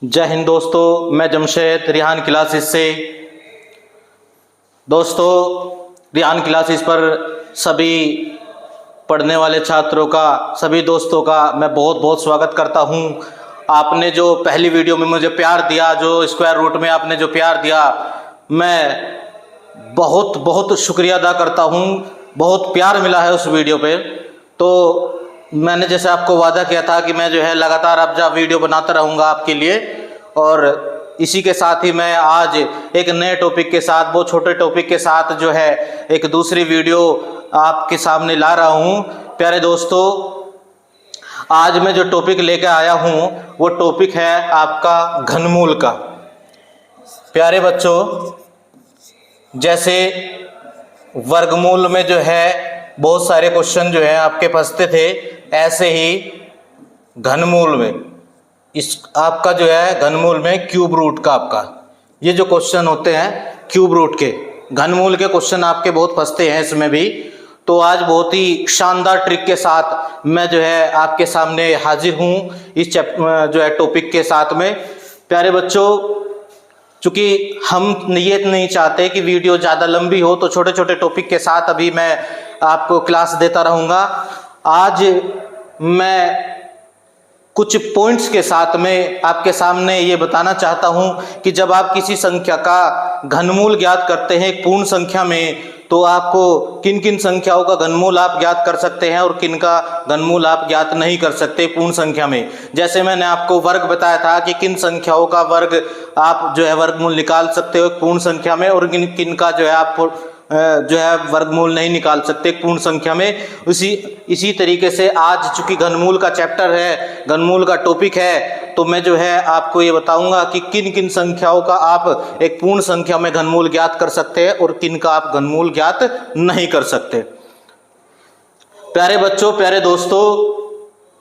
जय हिंद दोस्तों, मैं जमशेद रिहान क्लासेस से। दोस्तों, रिहान क्लासेस पर सभी पढ़ने वाले छात्रों का, सभी दोस्तों का मैं बहुत बहुत स्वागत करता हूं। आपने जो पहली वीडियो में मुझे प्यार दिया, जो स्क्वायर रूट में आपने जो प्यार दिया, मैं बहुत बहुत शुक्रिया अदा करता हूं। बहुत प्यार मिला है उस वीडियो पे। तो मैंने जैसे आपको वादा किया था कि मैं जो है लगातार अब जब वीडियो बनाता रहूँगा आपके लिए, और इसी के साथ ही मैं आज एक नए टॉपिक के साथ, बहुत छोटे टॉपिक के साथ जो है एक दूसरी वीडियो आपके सामने ला रहा हूँ। प्यारे दोस्तों, आज मैं जो टॉपिक लेकर आया हूँ वो टॉपिक है आपका घनमूल का। प्यारे बच्चों, जैसे वर्गमूल में जो है बहुत सारे क्वेश्चन जो है आपके फंसते थे, ऐसे ही घनमूल में इस आपका जो है घनमूल में क्यूब रूट का आपका ये जो क्वेश्चन होते हैं क्यूब रूट के, घनमूल के क्वेश्चन आपके बहुत फंसते हैं इसमें भी। तो आज बहुत ही शानदार ट्रिक के साथ मैं जो है आपके सामने हाजिर हूँ इस जो है टॉपिक के साथ में। प्यारे बच्चों, चूँकि हम ये नहीं चाहते कि वीडियो ज़्यादा लंबी हो, तो छोटे छोटे टॉपिक के साथ अभी मैं आपको क्लास देता रहूँगा। आज मैं कुछ पॉइंट्स के साथ में आपके सामने ये बताना चाहता हूँ कि जब आप किसी संख्या का घनमूल ज्ञात करते हैं एक पूर्ण संख्या में, तो आपको किन किन संख्याओं का घनमूल आप ज्ञात कर सकते हैं और किन का घनमूल आप ज्ञात नहीं कर सकते पूर्ण संख्या में। जैसे मैंने आपको वर्ग बताया था कि किन संख्याओं का वर्ग आप जो है वर्गमूल निकाल सकते हो पूर्ण संख्या में, और किन का जो है आप जो है वर्गमूल नहीं निकाल सकते पूर्ण संख्या में। इसी तरीके से आज चूंकि घनमूल का चैप्टर है, घनमूल का टॉपिक है, तो मैं जो है आपको ये बताऊंगा कि किन किन संख्याओं का आप एक पूर्ण संख्या में घनमूल ज्ञात कर सकते हैं और किन का आप घनमूल ज्ञात नहीं कर सकते। प्यारे बच्चों, प्यारे दोस्तों,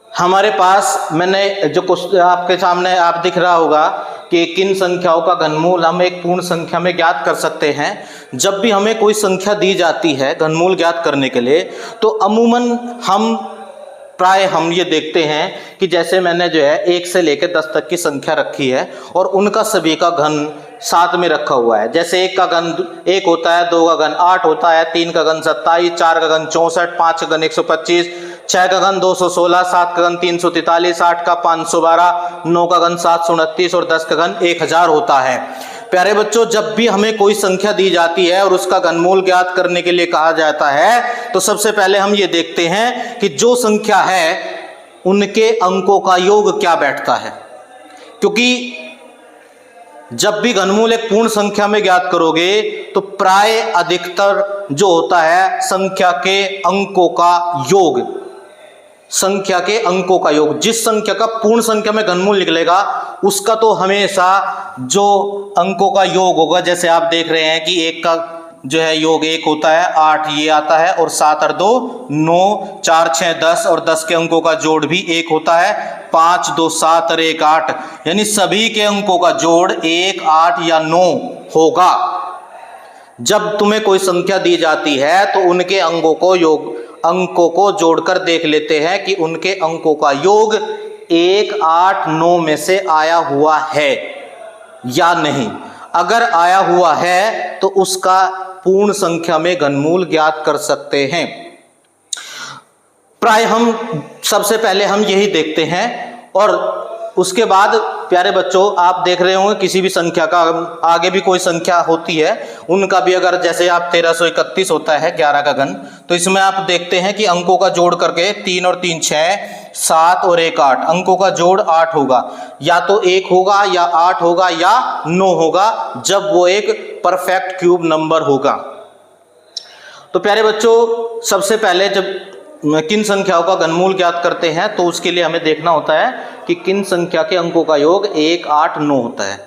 हमारे पास मैंने जो आपके सामने आप दिख रहा होगा कि किन संख्याओं का घनमूल हम एक पूर्ण संख्या में ज्ञात कर सकते हैं। जब भी हमें कोई संख्या दी जाती है घनमूल ज्ञात करने के लिए, तो अमूमन हम ये देखते हैं कि जैसे मैंने जो है 1 से लेकर 10 तक की संख्या रखी है और उनका सभी का घन साथ में रखा हुआ है। जैसे 1 का घन 1 होता है, 2 का घन 8 होता है, 3 का घन 27, 4 का घन 64, 5 का घन 125, 6 का घन 216, 7 का घन 343, 8 का 512, 9 का घन 729 और 10 का घन 1000 होता है। प्यारे बच्चों, जब भी हमें कोई संख्या दी जाती है और उसका घनमूल ज्ञात करने के लिए कहा जाता है, तो सबसे पहले हम ये देखते हैं कि जो संख्या है उनके अंकों का योग क्या बैठता है। क्योंकि जब भी घनमूल एक पूर्ण संख्या में ज्ञात करोगे तो प्राय अधिकतर जो होता है संख्या के अंकों का योग, संख्या के अंकों का योग, जिस संख्या का पूर्ण संख्या में घनमूल निकलेगा उसका तो हमेशा जो अंकों का योग होगा, जैसे आप देख रहे हैं कि 1 का जो है योग 1 होता है, 8 ये आता है, और 7 और 2 9, 4 6 10 और 10 के अंकों का जोड़ भी 1 होता है, 5 2 7 और 1 8, यानी सभी के अंकों का जोड़ 1 8 या 9 होगा। जब तुम्हें कोई संख्या दी जाती है तो उनके अंकों को जोड़कर देख लेते हैं कि उनके अंकों का योग 1 8 9 में से आया हुआ है या नहीं। अगर आया हुआ है तो उसका पूर्ण संख्या में घनमूल ज्ञात कर सकते हैं। प्राय हम सबसे पहले हम यही देखते हैं, और उसके बाद प्यारे बच्चों आप देख रहे होंगे किसी भी संख्या का आगे भी कोई संख्या होती है, उनका भी अगर जैसे आप 1331 होता है 11 का घन, तो इसमें आप देखते हैं कि अंकों का जोड़ करके 3 और 3 6, 7 और 1 8, अंकों का जोड़ 8 होगा, या तो 1 होगा या 8 होगा या 9 होगा, जब वो एक परफेक्ट क्यूब नंबर होगा। तो प्यारे बच्चों, सबसे पहले जब किन संख्याओं का घनमूल ज्ञात करते हैं तो उसके लिए हमें देखना होता है कि किन संख्या के अंकों का योग 1 8 9 होता है।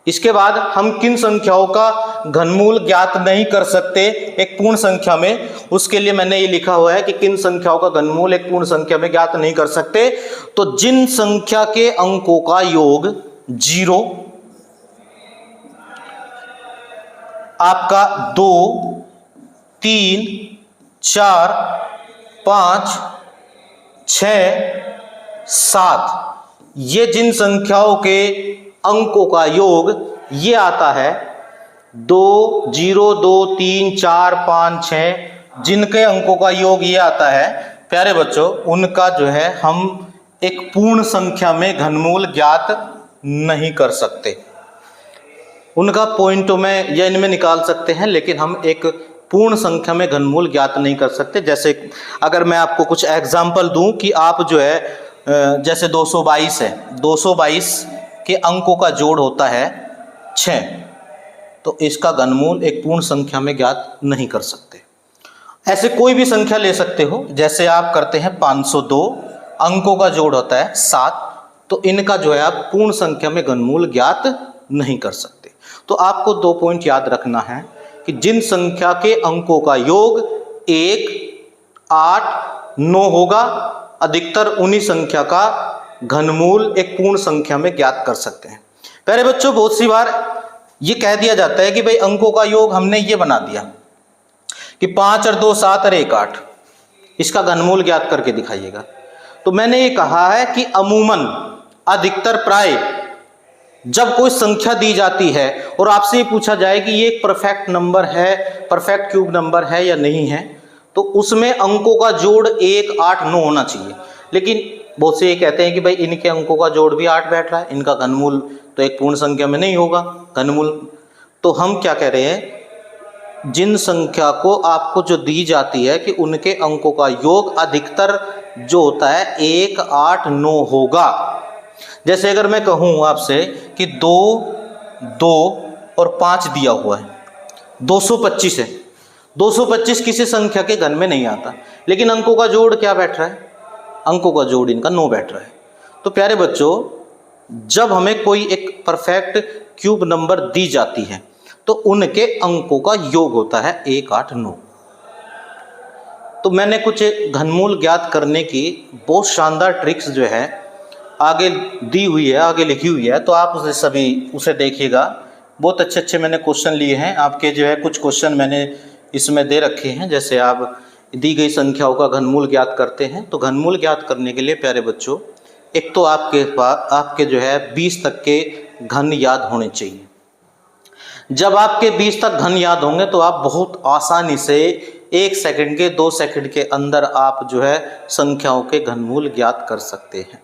इसके बाद हम किन संख्याओं का घनमूल ज्ञात नहीं कर सकते एक पूर्ण संख्या में, उसके लिए मैंने ये लिखा हुआ है कि किन संख्याओं का घनमूल एक पूर्ण संख्या में ज्ञात नहीं कर सकते। तो जिन संख्या के अंकों का योग 0, आपका 2 3 4 5 6 7 ये जिन संख्याओं के अंकों का योग ये आता है 2, 0, 2, 3, 4, 5, 6, जिनके अंकों का योग ये आता है प्यारे बच्चों, उनका जो है हम एक पूर्ण संख्या में घनमूल ज्ञात नहीं कर सकते। उनका पॉइंटों में या इनमें निकाल सकते हैं, लेकिन हम एक पूर्ण संख्या में घनमूल ज्ञात नहीं कर सकते। जैसे अगर मैं आपको कुछ एग्जाम्पल दूं कि आप जो है जैसे 222 है, 222 के अंकों का जोड़ होता है 6, तो इसका घनमूल एक पूर्ण संख्या में ज्ञात नहीं कर सकते। ऐसे कोई भी संख्या ले सकते हो, जैसे आप करते हैं 502 अंकों का जोड़ होता है 7, तो इनका जो है आप पूर्ण संख्या में घनमूल ज्ञात नहीं कर सकते। तो आपको 2 पॉइंट याद रखना है कि जिन संख्या के अंकों का योग 1, 8, 9 होगा, अधिकतर उन्हीं संख्या का घनमूल एक पूर्ण संख्या में ज्ञात कर सकते हैं। प्यारे बच्चों, बहुत सी बार ये कह दिया जाता है कि भाई अंकों का योग हमने ये बना दिया कि 5 और 2 7 और 1 8, इसका घनमूल ज्ञात करके दिखाइएगा। तो मैंने ये कहा है कि अमूमन अधिकतर प्राय जब कोई संख्या दी जाती है और आपसे ये पूछा जाए कि ये एक परफेक्ट नंबर है, परफेक्ट क्यूब नंबर है या नहीं है, तो उसमें अंकों का जोड़ 1, 8, 9 होना चाहिए। लेकिन बहुत से ये कहते हैं कि भाई इनके अंकों का जोड़ भी 8 बैठ रहा है, इनका घनमूल तो एक पूर्ण संख्या में नहीं होगा घनमूल। तो हम क्या कह रहे हैं, जिन संख्या को आपको जो दी जाती है कि उनके अंकों का योग अधिकतर जो होता है 1, 8, 9 होगा। जैसे अगर मैं कहूँ आपसे कि 2, 2 और 5 दिया हुआ है, 225 है, 225 किसी संख्या के घन में नहीं आता, लेकिन अंकों का जोड़ क्या बैठ रहा है, अंकों का जोड़ इनका 9 बैठ रहा है। तो प्यारे बच्चों, जब हमें कोई एक परफेक्ट क्यूब नंबर दी जाती है तो उनके अंकों का योग होता है 1, 8, 9। तो मैंने कुछ घनमूल ज्ञात करने की बहुत शानदार ट्रिक्स जो है आगे दी हुई है, आगे लिखी हुई है, तो आप उसे देखिएगा। बहुत अच्छे अच्छे मैंने क्वेश्चन लिए हैं आपके, जो है कुछ क्वेश्चन मैंने इसमें दे रखे हैं। जैसे आप दी गई संख्याओं का घनमूल ज्ञात करते हैं, तो घनमूल ज्ञात करने के लिए प्यारे बच्चों, एक तो आपके जो है 20 तक के घन याद होने चाहिए। जब आपके 20 तक घन याद होंगे तो आप बहुत आसानी से 1 सेकंड के 2 सेकंड के अंदर आप जो है संख्याओं के घनमूल ज्ञात कर सकते हैं।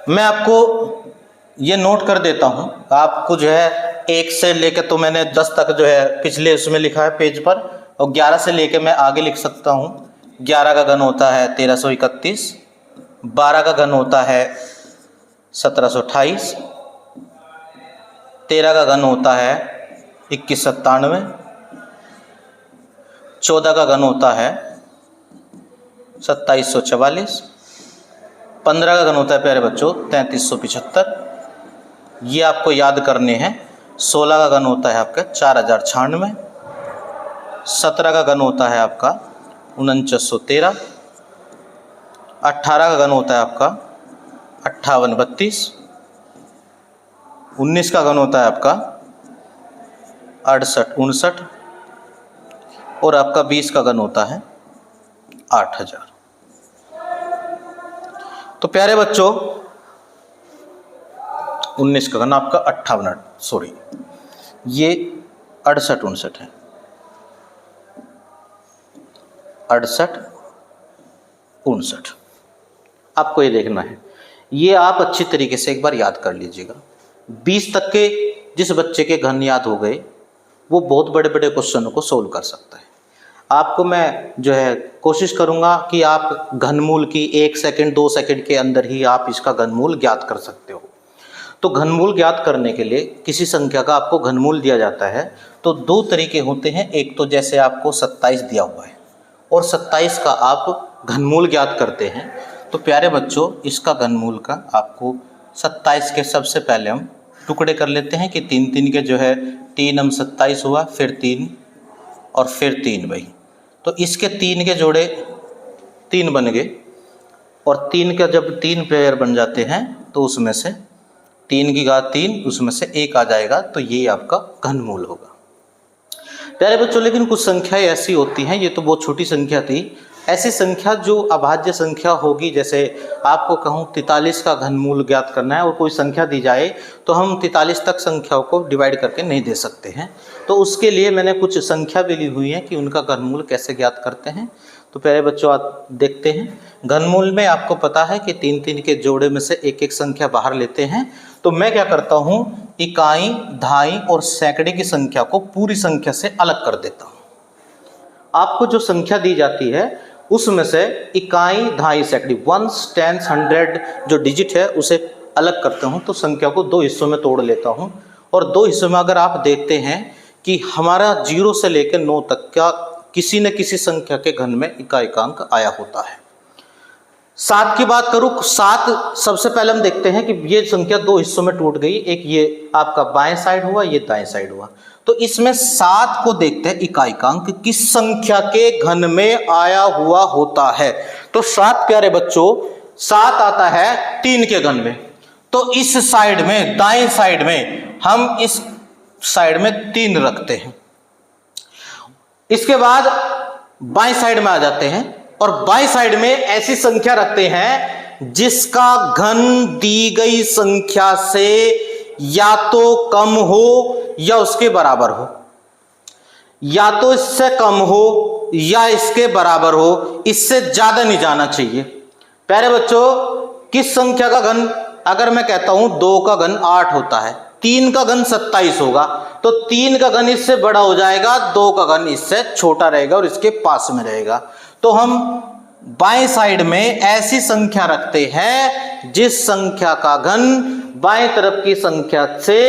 मैं आपको ये नोट कर देता हूँ, आपको जो है 1 से लेकर तो मैंने 10 तक जो है पिछले उसमें लिखा है पेज पर, और 11 से लेकर मैं आगे लिख सकता हूँ। 11 का घन होता है 1331, 12 का घन होता है 1728, 13 का घन होता है 2197, 14 का घन होता है 2744, 15 का घन होता है प्यारे बच्चों 3375, ये आपको याद करने हैं। 16 का घन होता है आपका 4096, 17 का घन होता है आपका 4913, 18 का घन होता है आपका 5832, 19 का घन होता है आपका 6859, और आपका 20 का घन होता है 8000। तो प्यारे बच्चों 19 का घन आपका 58, ये 6859 है, 6859 आपको ये देखना है। ये आप अच्छी तरीके से एक बार याद कर लीजिएगा। 20 तक के जिस बच्चे के घन याद हो गए वो बहुत बड़े बड़े क्वेश्चनों को सोल्व कर सकता है। आपको मैं जो है कोशिश करूंगा कि आप घनमूल की 1 सेकंड 2 सेकंड के अंदर ही आप इसका घनमूल ज्ञात कर सकते हो। तो घनमूल ज्ञात करने के लिए किसी संख्या का आपको घनमूल दिया जाता है तो 2 तरीके होते हैं। एक तो जैसे आपको 27 दिया हुआ है और 27 का आप घनमूल ज्ञात करते हैं, तो प्यारे बच्चों इसका घनमूल का आपको 27 के सबसे पहले हम टुकड़े कर लेते हैं कि 3 3 के जो है 3 हम 27 हुआ, फिर 3 और फिर 3 भाई, तो इसके 3 के जोड़े 3 बन गए, और 3 का जब 3 पेयर बन जाते हैं तो उसमें से 3 की घात 3 उसमें से 1 आ जाएगा, तो ये आपका घनमूल होगा। प्यारे बच्चों लेकिन कुछ संख्याएं ऐसी होती हैं, ये तो बहुत छोटी संख्या थी, ऐसी संख्या जो अभाज्य संख्या होगी, जैसे आपको कहूँ 43 का घनमूल ज्ञात करना है और कोई संख्या दी जाए तो हम 43 तक संख्याओं को डिवाइड करके नहीं दे सकते हैं। तो उसके लिए मैंने कुछ संख्या भी ली हुई है कि उनका घनमूल कैसे ज्ञात करते हैं। तो प्यारे बच्चों आप देखते हैं, घनमूल में आपको पता है कि 3-3 के जोड़े में से एक एक संख्या बाहर लेते हैं। तो मैं क्या करता हूँ, इकाई, दहाई और सैकड़े की संख्या को पूरी संख्या से अलग कर देता हूँ। आपको जो संख्या दी जाती है उसमें से इकाई, दहाई, सैकड़ी, 1s, 10s, 100 जो डिजिट है उसे अलग करता हूँ। तो संख्या को 2 हिस्सों में तोड़ लेता हूँ और 2 हिस्सों में अगर आप देखते हैं कि हमारा 0 से लेकर 9 तक क्या किसी न किसी संख्या के घन में इकाइकांक आया होता है। 7 की बात करूं, 7 सबसे पहले हम देखते हैं कि ये संख्या 2 हिस्सों में टूट गई। एक ये आपका बाएं साइड हुआ, ये दाएं साइड हुआ। तो इसमें 7 को देखते हैं इकाइकांक किस संख्या के घन में आया हुआ होता है। तो 7 प्यारे बच्चों 7 आता है 3 के घन में। तो इस साइड में, दाएं साइड में हम इस साइड में 3 रखते हैं। इसके बाद बाएं साइड में आ जाते हैं और बाएं साइड में ऐसी संख्या रखते हैं जिसका घन दी गई संख्या से या तो कम हो या उसके बराबर हो, या तो इससे कम हो या इसके बराबर हो, इससे ज्यादा नहीं जाना चाहिए। प्यारे बच्चों किस संख्या का घन, अगर मैं कहता हूं 2 का घन 8 होता है, 3 का घन 27 होगा, तो 3 का घन इससे बड़ा हो जाएगा, 2 का घन इससे छोटा रहेगा और इसके पास में रहेगा। तो हम बाएं साइड में ऐसी संख्या रखते हैं जिस संख्या का घन बाएं तरफ की संख्या से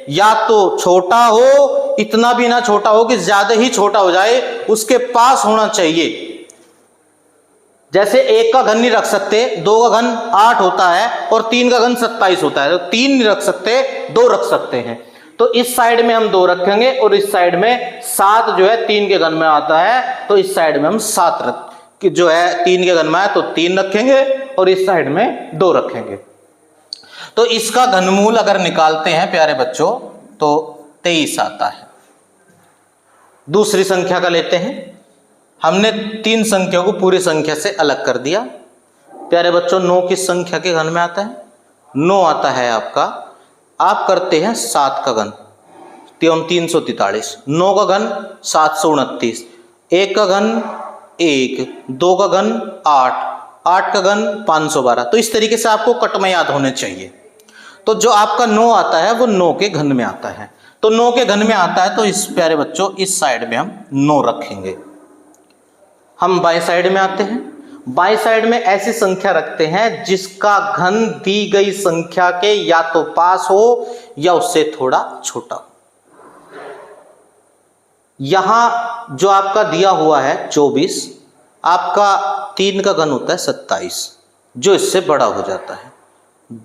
या तो छोटा हो, इतना भी ना छोटा हो कि ज्यादा ही छोटा हो जाए, उसके पास होना चाहिए। जैसे 1 का घन नहीं रख सकते, 2 का घन 8 होता है और 3 का घन 27 होता है, तो 3 नहीं रख सकते, 2 रख सकते हैं। तो इस साइड में हम 2 रखेंगे और इस साइड में 7 जो है 3 के घन में आता है, तो इस साइड में हम 7 रख जो है 3 के घन में है तो 3 रखेंगे और इस साइड में 2 रखेंगे। तो इसका घनमूल अगर निकालते हैं प्यारे बच्चों तो 23 आता है। दूसरी संख्या का लेते हैं, हमने 3 संख्या को पूरी संख्या से अलग कर दिया। प्यारे बच्चों 9 किस संख्या के घन में आता है? 9 आता है आपका, आप करते हैं 7 का घन 343, 9 का घन 729, 1 का घन 1, 2 का घन 8, 8 का घन 512। तो इस तरीके से आपको कट में याद होने चाहिए। तो जो आपका 9 आता है वो 9 के घन में आता है। तो 9 के घन में आता है तो इस प्यारे बच्चों इस साइड में हम 9 रखेंगे। हम बाएं साइड में आते हैं, बाएं साइड में ऐसी संख्या रखते हैं जिसका घन दी गई संख्या के या तो पास हो या उससे थोड़ा छोटा हो। यहां जो आपका दिया हुआ है 24, आपका 3 का घन होता है 27 जो इससे बड़ा हो जाता है,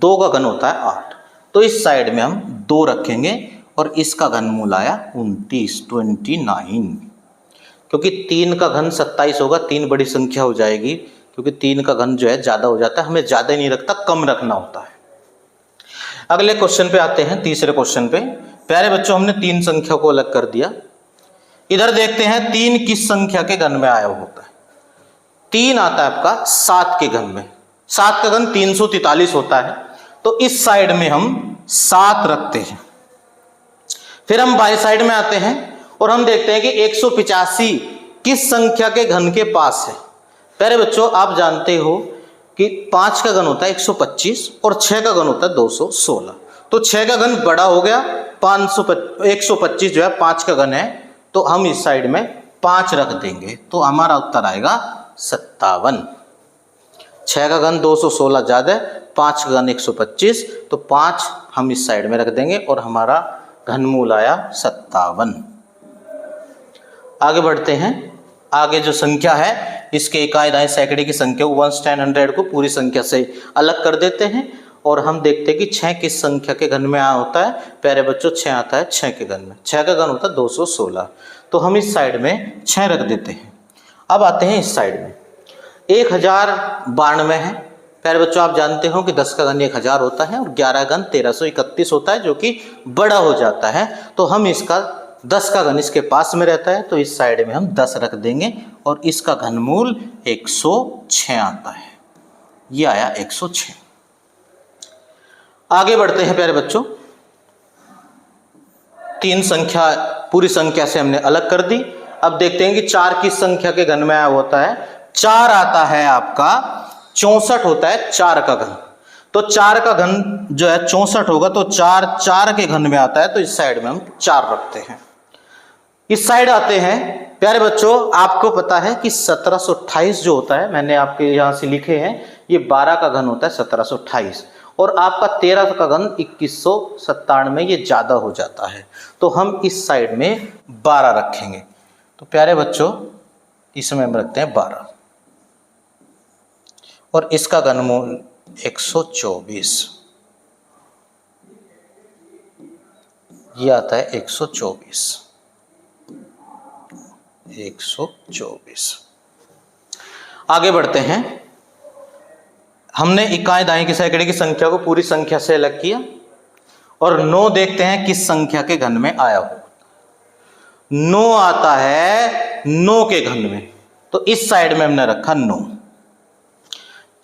2 का घन होता है 8, तो इस साइड में हम 2 रखेंगे और इसका घनमूल आया 29, क्योंकि 3 का घन 27 होगा, 3 बड़ी संख्या हो जाएगी, क्योंकि 3 का घन जो है ज्यादा हो जाता है, हमें ज्यादा नहीं रखता, कम रखना होता है। अगले क्वेश्चन पे आते हैं, तीसरे क्वेश्चन पे। प्यारे बच्चों हमने 3 संख्या को अलग कर दिया। इधर देखते हैं 3 किस संख्या के घन में आया होता है। 3 आता है आपका 7 के घन में, 7 का घन 343 होता है, तो इस साइड में हम 7 रखते हैं। फिर हम बाएं साइड में आते हैं और हम देखते हैं कि 185 किस संख्या के घन के पास है। प्यारे बच्चों आप जानते हो कि 5 का घन होता है 125 और 6 का घन होता है 216, तो 6 का घन बड़ा हो गया, 125 जो है 5 का घन है, तो हम इस साइड में 5 रख देंगे, तो हमारा उत्तर आएगा 57। 6 का घन 216 ज्यादा है, 5 का घन 125, तो 5 हम इस साइड में रख देंगे और हमारा घनमूल आया 57। आगे बढ़ते हैं, आगे जो संख्या है इसके इकाई दाएं सैकड़े की संख्या 1, 10, 100 को पूरी संख्या से अलग कर देते हैं और हम देखते हैं कि 6 किस संख्या के घन में होता है। प्यारे बच्चों 6 आता है 6 के घन में, 6 का घन होता है 216, तो हम इस साइड में 6 रख देते हैं। अब आते हैं इस साइड में, 1092 है। प्यारे बच्चों आप जानते हो कि 10 का घन 1000 होता है और 11 घन 1331 होता है, जो कि बड़ा हो जाता है, तो हम इसका 10 का घन इसके पास में रहता है तो इस साइड में हम 10 रख देंगे और इसका घनमूल 106 आता है। ये आया 106। आगे बढ़ते हैं प्यारे बच्चों। 3 संख्या पूरी संख्या से हमने अलग कर दी। अब देखते हैं कि 4 किस संख्या के घन में आया होता है। 4 आता है आपका 64 होता है 4 का घन। तो 4 का घन जो है 64 होगा तो 4 4 के घन में आता है तो इस साइड में हम 4 रखते हैं। इस साइड आते हैं प्यारे बच्चों। आपको पता है कि 1728 जो होता है, मैंने आपके यहां से लिखे हैं, ये 12 का घन होता है 1728 और आपका 13 का घन 2197 में ये ज्यादा हो जाता है तो हम इस साइड में 12 रखेंगे। तो प्यारे बच्चों इसमें हम रखते हैं 12 और इसका घनमूल 124, ये आता है 124। आगे बढ़ते हैं। हमने इकाई दाएं की सैकड़े की संख्या को पूरी संख्या से अलग किया और 9 देखते हैं किस संख्या के घन में आया हो। 9 आता है 9 के घन में तो इस साइड में हमने रखा 9।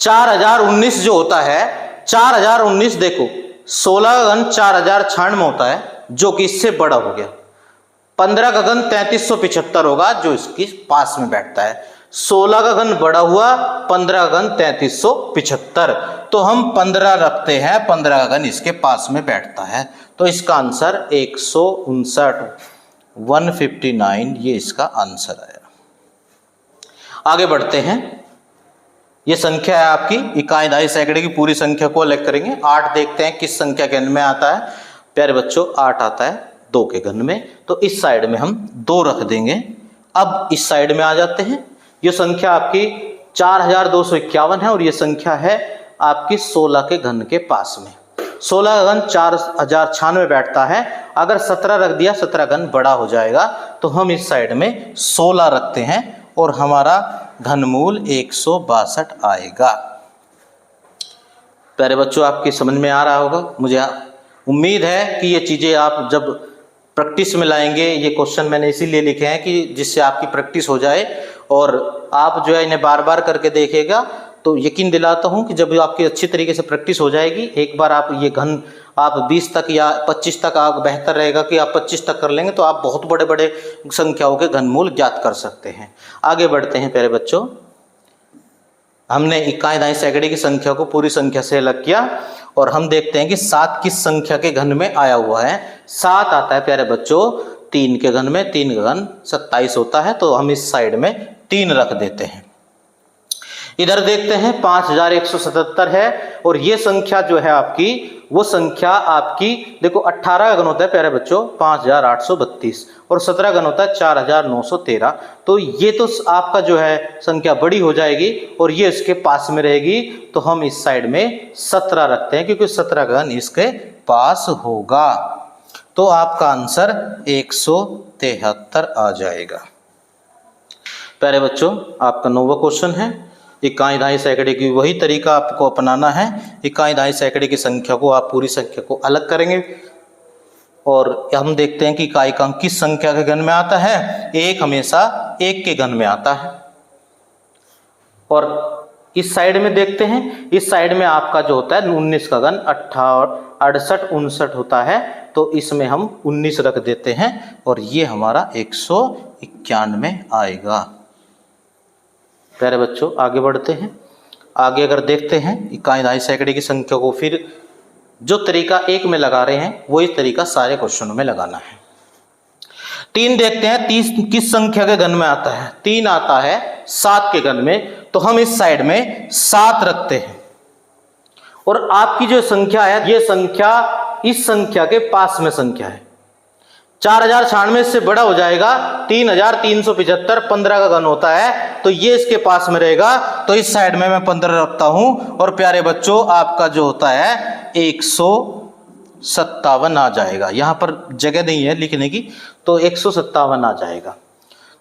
4019 जो होता है 4019 देखो 16 का घन 4096 में होता है जो कि इससे बड़ा हो गया। 15 का घन 3375 होगा जो इसके पास में बैठता है। 16 का घन बड़ा हुआ, 15 का घन 3375 तो हम 15 रखते हैं, 15 का घन इसके पास में बैठता है तो इसका आंसर 159 159 ये इसका आंसर आया। आगे बढ़ते हैं। ये संख्या है आपकी इकाई दाई सैकड़े की पूरी संख्या को अलग करेंगे। 8 देखते हैं किस संख्या के घन में आता है। प्यारे बच्चों 8 आता है 2 के घन में तो इस साइड में हम 2 रख देंगे। अब इस साइड में आ जाते हैं। ये संख्या आपकी 4251 है और ये संख्या है आपकी 16 के घन के पास में। 16 का घन 4096 में बैठता है। अगर 17 रख दिया 17 घन बड़ा हो जाएगा तो हम इस साइड में 16 रखते हैं और हमारा घनमूल 162 आएगा। प्यारे बच्चों आपकी समझ में आ रहा होगा। मुझे उम्मीद है कि ये चीज़ें आप जब प्रैक्टिस में लाएंगे, ये क्वेश्चन मैंने इसीलिए लिखे हैं कि जिससे आपकी प्रैक्टिस हो जाए और आप जो है इन्हें बार बार करके देखेगा तो यकीन दिलाता हूं कि जब आपकी अच्छी तरीके से प्रैक्टिस हो जाएगी, एक बार आप ये घन आप 20 तक या 25 तक आप बेहतर रहेगा कि आप 25 तक कर लेंगे तो आप बहुत बड़े बड़े संख्याओं के घनमूल ज्ञात कर सकते हैं। आगे बढ़ते हैं प्यारे बच्चों। हमने इकाई दाई सैकड़े की संख्या को पूरी संख्या से अलग किया और हम देखते हैं कि 7 किस संख्या के घन में आया हुआ है। 7 आता है प्यारे बच्चों 3 के घन में। 3 का घन 27 होता है तो हम इस साइड में 3 रख देते हैं। इधर देखते हैं 5177 है और ये संख्या जो है आपकी वो संख्या आपकी देखो 18 का घन होता है प्यारे बच्चों 5832 और 17 घन होता है 4913 तो ये तो आपका जो है संख्या बड़ी हो जाएगी और ये इसके पास में रहेगी तो हम इस साइड में 17 रखते हैं क्योंकि 17 घन इसके पास होगा तो आपका आंसर 173 आ जाएगा। प्यारे बच्चों आपका 9वां क्वेश्चन है। इकाई दाई सैकड़े की वही तरीका आपको अपनाना है। इकाई दाई सैकड़े की संख्या को आप पूरी संख्या को अलग करेंगे और हम देखते हैं कि इकाई का अंक किस संख्या के घन में आता है। 1 हमेशा 1 के घन में आता है और इस साइड में देखते हैं। इस साइड में आपका जो होता है 19 का घन 68 59 होता है तो इसमें हम 19 रख देते हैं और ये हमारा 191 आएगा। प्यारे बच्चों आगे बढ़ते हैं। आगे अगर देखते हैं इकाई दाई सैकड़े की संख्या को फिर जो तरीका 1 में लगा रहे हैं वही तरीका सारे क्वेश्चनों में लगाना है। 3 देखते हैं 30 किस संख्या के घन में आता है। 3 आता है 7 के घन में तो हम इस साइड में 7 रखते हैं और आपकी जो संख्या है ये संख्या इस संख्या के पास में संख्या है। 4096 से बड़ा हो जाएगा 3375 15 का घन होता है तो ये इसके पास में रहेगा तो इस साइड में मैं 15 रखता हूं और प्यारे बच्चों आपका जो होता है 157 आ जाएगा। यहां पर जगह नहीं है लिखने की तो 157 आ जाएगा।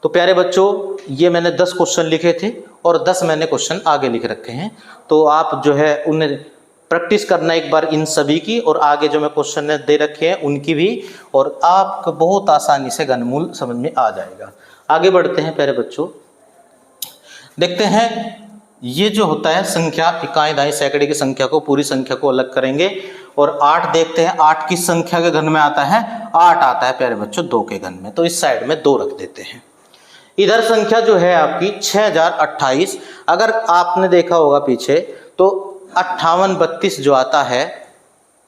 तो प्यारे बच्चों ये मैंने 10 क्वेश्चन लिखे थे और 10 मैंने क्वेश्चन आगे लिख रखे हैं तो आप जो है उन्हें प्रैक्टिस करना एक बार इन सभी की, और आगे जो मैं क्वेश्चन दे रखे हैं उनकी भी, और आपको बहुत आसानी से घनमूल समझ में आ जाएगा। आगे बढ़ते हैं प्यारे बच्चों, देखते हैं ये जो होता है संख्या, इकाई दहाई सैकड़े की संख्या को, पूरी संख्या को अलग करेंगे। और 8 देखते हैं, 8 किस संख्या के घन में आता है? 8 आता है प्यारे बच्चों 2 के घन में, तो इस साइड में 2 रख देते हैं। इधर संख्या जो है आपकी 6028, अगर आपने देखा होगा पीछे तो 5832 जो आता है,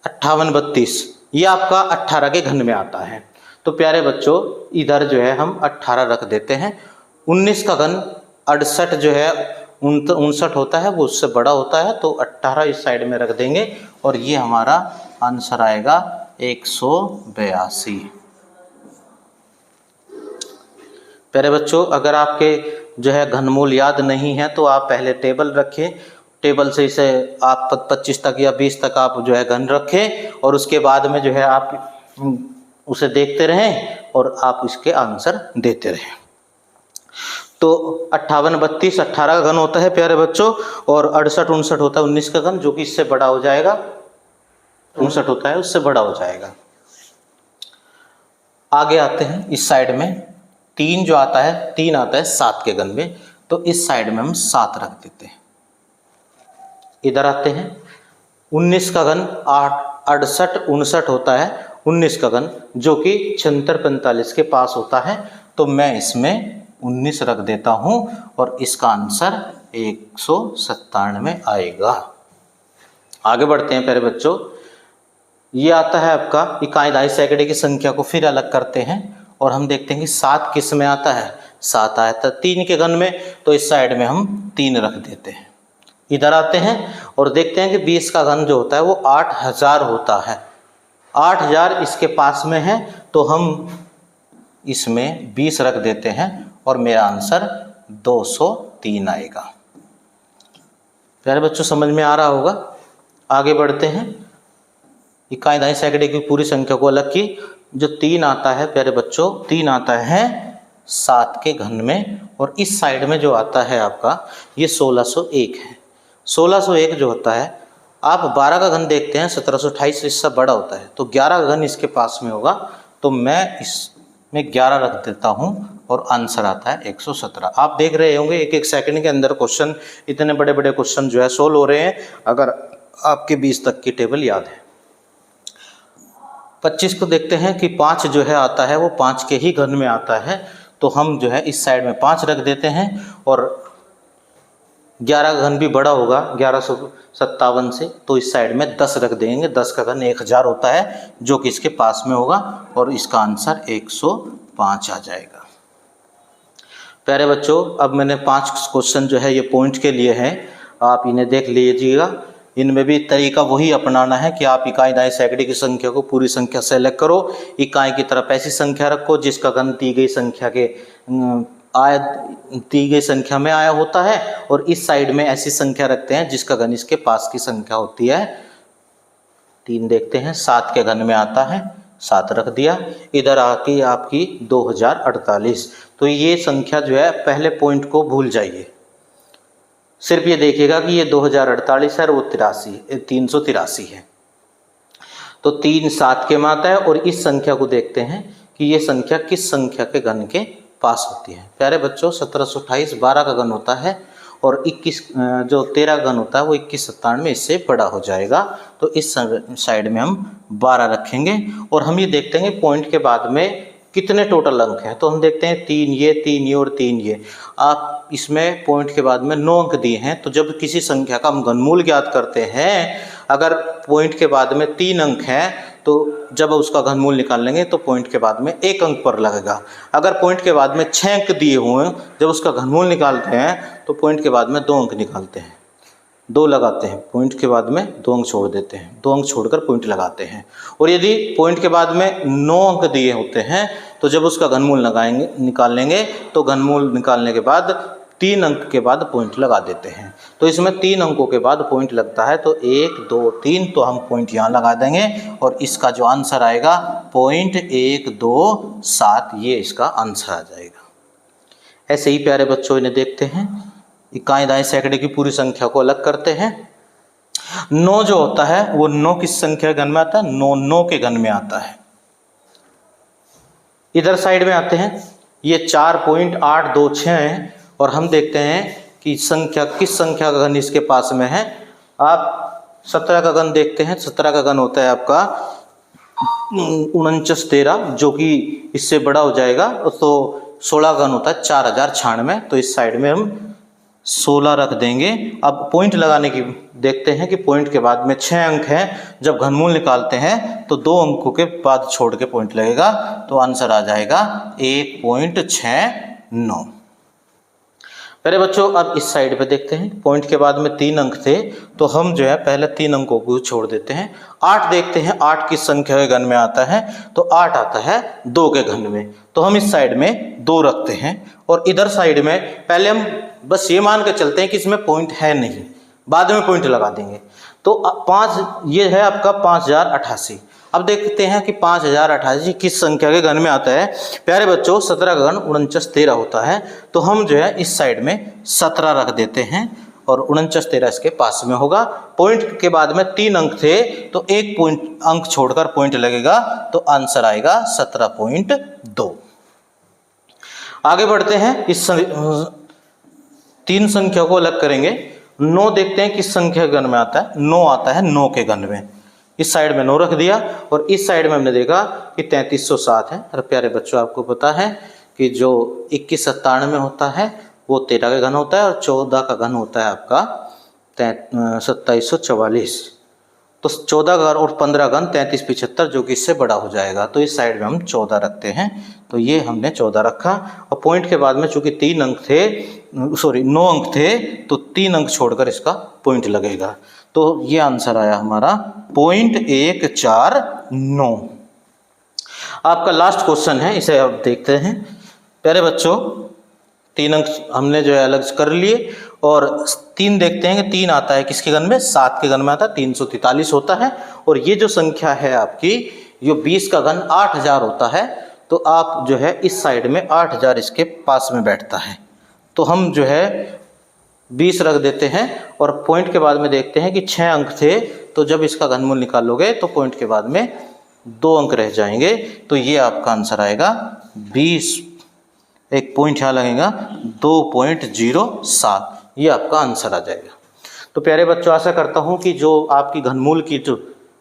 5832 ये आपका 18 के घन में आता है। तो प्यारे बच्चों इधर जो है हम 18 रख देते हैं। 19 का घन 68 जो है 59 होता है, वो उससे बड़ा होता है, तो 18 इस साइड में रख देंगे और ये हमारा आंसर आएगा 182। प्यारे बच्चों अगर आपके जो है घनमूल याद नहीं है तो आप पहले टेबल रखें, टेबल से इसे आप 25 तक या 20 तक आप जो है घन रखें, और उसके बाद में जो है आप उसे देखते रहें और आप इसके आंसर देते रहें। तो 58 32 18 का घन होता है प्यारे बच्चों, और 68 59 होता है 19 का घन, जो कि इससे बड़ा हो जाएगा, 59 होता है उससे बड़ा हो जाएगा। आगे आते हैं इस साइड में 3 जो आता है, 3 आता है 7 के घन में, तो इस साइड में हम 7 रख देते हैं। इधर आते हैं 19 का घन 68 59 होता है 19 का घन, जो कि 76 45 के पास होता है, तो मैं इसमें 19 रख देता हूं और इसका आंसर 197 आएगा। आगे बढ़ते हैं प्यारे बच्चों, ये आता है आपका इकाई दहाई सैकड़े की संख्या को फिर अलग करते हैं, और हम देखते हैं कि 7 किस में आता है? 7 आया था 3 के घन में, तो इस साइड में हम 3 रख देते हैं। इधर आते हैं और देखते हैं कि 20 का घन जो होता है वो 8000 होता है, 8000 इसके पास में है, तो हम इसमें 20 रख देते हैं और मेरा आंसर 203 आएगा। प्यारे बच्चों समझ में आ रहा होगा। आगे बढ़ते हैं, इकाई दहाई सैकड़े की पूरी संख्या को अलग की, जो 3 आता है प्यारे बच्चों, 3 आता है 7 के घन में, और इस साइड में जो आता है आपका ये 1601 है। 1601 जो होता है, आप 12 का घन देखते हैं 1728 इससे बड़ा होता है, तो 11 का घन इसके पास में होगा, तो मैं इसमें 11 रख देता हूं और आंसर आता है 117। आप देख रहे होंगे एक एक सेकंड के अंदर क्वेश्चन, इतने बड़े बड़े क्वेश्चन जो है सोल्व हो रहे हैं, अगर आपके 20 तक की टेबल याद है। 25 को देखते हैं कि 5 जो है आता है वो 5 के ही घन में आता है, तो हम जो है इस साइड में 5 रख देते हैं, और 11 का घन भी बड़ा होगा 1157 से, तो इस साइड में 10 रख देंगे। 10 का घन 1000 होता है, जो कि इसके पास में होगा, और इसका आंसर 105 आ जाएगा। प्यारे बच्चों अब मैंने 5 क्वेश्चन जो है ये पॉइंट के लिए हैं, आप इन्हें देख लीजिएगा। इनमें भी तरीका वही अपनाना है कि आप इकाई दहाई सैकड़े की संख्या को पूरी संख्या से अलग करो, इकाई की तरफ ऐसी संख्या रखो जिसका घन दी गई संख्या के दी गई संख्या में आया होता है, और इस साइड में ऐसी संख्या रखते हैं जिसका घन इसके पास की संख्या होती है। 3 देखते हैं 7 के घन में आता है, 7 रख दिया। इधर आके आपकी 2048, तो ये संख्या जो है पहले पॉइंट को भूल जाइए, सिर्फ ये देखिएगा कि ये 2048 है और वो 383 है, तो 3 7 के में आता है, और इस संख्या को देखते हैं कि ये संख्या किस संख्या के घन के पास होती है। प्यारे बच्चों 1728 12 का घन होता है, और 21 जो 13 का घन होता है वो 2197 इससे बड़ा हो जाएगा, तो इस साइड में हम 12 रखेंगे। और हम ये देखते हैं पॉइंट के बाद में कितने टोटल अंक हैं, तो हम देखते हैं 3 ये और 3 ये। आप इसमें पॉइंट के बाद में 9 अंक दिए हैं, तो जब किसी संख्या का हम घनमूल ज्ञात करते हैं, अगर पॉइंट के बाद में 3 अंक हैं तो जब उसका घनमूल निकाल लेंगे तो पॉइंट के बाद में 1 अंक पर लगेगा। अगर पॉइंट के बाद में 6 अंक दिए हुए हैं, जब उसका घनमूल निकालते हैं तो पॉइंट के बाद में 2 अंक निकालते हैं, 2 लगाते हैं, पॉइंट के बाद में 2 अंक छोड़ देते हैं, 2 अंक छोड़कर पॉइंट लगाते हैं। और यदि पॉइंट के बाद में 9 अंक दिए होते हैं तो जब उसका घनमूल निकाल लेंगे तो घनमूल निकालने के बाद 3 अंक के बाद पॉइंट लगा देते हैं। तो इसमें 3 अंकों के बाद पॉइंट लगता है, तो 1 2 3, तो हम पॉइंट यहाँ लगा देंगे और इसका जो आंसर आएगा 0.127, ये इसका आंसर आ जाएगा। ऐसे ही प्यारे बच्चों इन्हें देखते हैं, इकाई दहाई सैकड़े की पूरी संख्या को अलग करते हैं। 9 जो होता है वो 9 किस संख्या के घन में आता है? 9 9 के घन में आता है। इधर साइड में आते हैं, ये 4.826 है और हम देखते हैं कि संख्या किस संख्या का घन इसके पास में है। आप 17 का घन देखते हैं, 17 का घन होता है आपका 49 13, जो कि इससे बड़ा हो जाएगा। तो 16 का घन होता है 4096, तो इस साइड में हम 16 रख देंगे। अब पॉइंट लगाने की देखते हैं कि पॉइंट के बाद में 6 अंक हैं, जब घनमूल निकालते हैं तो 2 अंकों के बाद छोड़ के पॉइंट लगेगा, तो आंसर आ जाएगा 1.69। पहले बच्चों अब इस साइड पे देखते हैं, पॉइंट के बाद में 3 अंक थे तो हम जो है पहले 3 अंकों को छोड़ देते हैं। 8 देखते हैं 8 किस संख्या के घन में आता है, तो 8 आता है 2 के घन में, तो हम इस साइड में 2 रखते हैं। और इधर साइड में पहले हम बस ये मान के चलते हैं कि इसमें पॉइंट है नहीं, बाद में पॉइंट लगा देंगे। तो 5 ये है आपका 5088। अब देखते हैं कि 5088 किस संख्या के घन में आता है। प्यारे बच्चों 17 का घन 49 13 होता है, तो हम जो है इस साइड में 17 रख देते हैं और 49 13 इसके पास में होगा। पॉइंट के बाद में 3 अंक थे तो 1 पॉइंट अंक छोड़कर पॉइंट लगेगा, तो आंसर आएगा 17.2। आगे बढ़ते हैं, इस 3 संख्या को अलग करेंगे। 9 देखते हैं किस संख्या के घन में आता है, 9 आता है 9 के घन में। इस साइड में 9 रख दिया और इस साइड में हमने देखा कि 3307 है। और प्यारे बच्चों आपको पता है कि जो 2197 होता है वो 13 का घन होता है और 14 का घन होता है आपका 2744। तो 14 का और 15 घन 3375, जो कि इससे बड़ा हो जाएगा, तो इस साइड में हम 14 रखते हैं। तो ये हमने 14 रखा और पॉइंट के बाद में चूंकि 3 अंक थे, सॉरी 9 अंक थे, तो 3 अंक छोड़कर इसका पॉइंट लगेगा। तो ये आंसर आया हमारा 0.149। आपका लास्ट क्वेश्चन है, इसे अब देखते हैं। प्यारे बच्चों 3 अंक हमने जो है अलग कर लिए और 3 देखते हैं कि 3 आता है किसके घन में, 7 के घन में आता है, 343 होता है। और ये जो संख्या है आपकी, जो 20 का घन 8000 होता है, तो आप जो है इस साइड में 8000 इसके पास में बैठता है, तो हम जो है 20 रख देते हैं। और पॉइंट के बाद में देखते हैं कि 6 अंक थे, तो जब इसका घनमूल निकालोगे तो पॉइंट के बाद में 2 अंक रह जाएंगे, तो ये आपका आंसर आएगा 20, एक पॉइंट यहाँ लगेगा 2.07, ये आपका आंसर आ जाएगा। तो प्यारे बच्चों आशा करता हूँ कि जो आपकी घनमूल की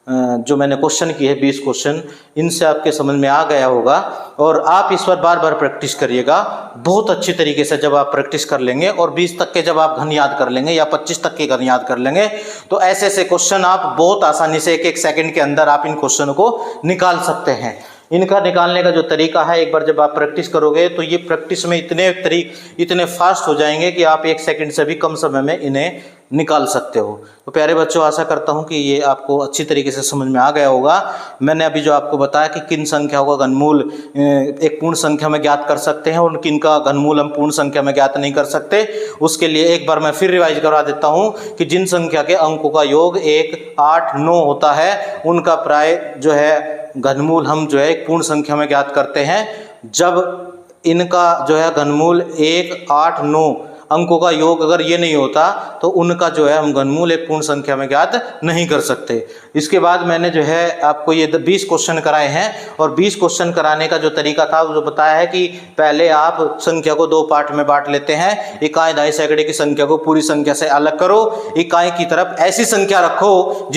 जो मैंने क्वेश्चन की है 20 क्वेश्चन, इनसे आपके समझ में आ गया होगा। और आप इस पर बार बार प्रैक्टिस करिएगा बहुत अच्छी तरीके से। जब आप प्रैक्टिस कर लेंगे और 20 तक के जब आप घन याद कर लेंगे या 25 तक के घन याद कर लेंगे, तो ऐसे ऐसे क्वेश्चन आप बहुत आसानी से 1-1 सेकंड के अंदर आप इन क्वेश्चनों को निकाल सकते हैं। इनका निकालने का जो तरीका है, एक बार जब आप प्रैक्टिस करोगे तो ये प्रैक्टिस में इतने फास्ट हो जाएंगे कि आप 1 सेकंड से भी कम समय में इन्हें निकाल सकते हो। तो प्यारे बच्चों आशा करता हूँ कि ये आपको अच्छी तरीके से समझ में आ गया होगा। मैंने अभी जो आपको बताया कि किन संख्याओं का घनमूल एक पूर्ण संख्या में ज्ञात कर सकते हैं और किन का घनमूल हम पूर्ण संख्या में ज्ञात नहीं कर सकते, उसके लिए एक बार मैं फिर रिवाइज करवा देता हूँ कि जिन संख्या के अंकों का योग 1, 8, 9 होता है, उनका प्राय जो है घनमूल हम जो है एक पूर्ण संख्या में ज्ञात करते हैं। जब इनका जो है घनमूल 1, 8, 9 अंकों का योग अगर ये नहीं होता, तो उनका जो है हम घनमूल एक पूर्ण संख्या में ज्ञात नहीं कर सकते। इसके बाद मैंने जो है आपको ये 20 क्वेश्चन कराए हैं और 20 क्वेश्चन कराने का जो तरीका था वो बताया है कि पहले आप संख्या को 2 पार्ट में बांट लेते हैं। इकाई दहाई सैकड़े की संख्या को पूरी संख्या से अलग करो, इकाई की तरफ ऐसी संख्या रखो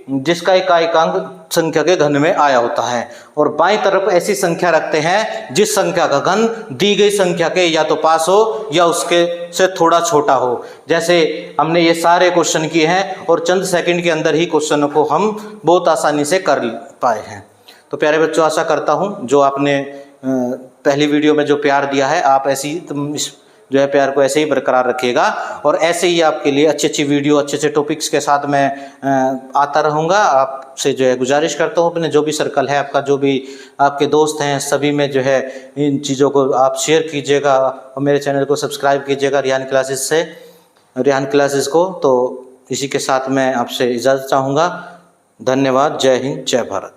जिसका इकाइकांक संख्या के घन में आया होता है, और बाईं तरफ ऐसी संख्या रखते हैं जिस संख्या का घन दी गई संख्या के या तो पास हो या उसके से थोड़ा छोटा हो। जैसे हमने ये सारे क्वेश्चन किए हैं और चंद सेकंड के अंदर ही क्वेश्चनों को हम बहुत आसानी से कर पाए हैं। तो प्यारे बच्चों आशा करता हूँ जो आपने पहली वीडियो में जो प्यार दिया है, आप ऐसी जो है प्यार को ऐसे ही बरकरार रखिएगा और ऐसे ही आपके लिए अच्छी अच्छी वीडियो अच्छे अच्छे टॉपिक्स के साथ मैं आता रहूँगा। आपसे जो है गुजारिश करता हूँ अपने जो भी सर्कल है आपका, जो भी आपके दोस्त हैं, सभी में जो है इन चीज़ों को आप शेयर कीजिएगा और मेरे चैनल को सब्सक्राइब कीजिएगा रेहान क्लासेस को। तो इसी के साथ मैं आपसे इजाज़त चाहूँगा। धन्यवाद। जय हिंद, जय भारत।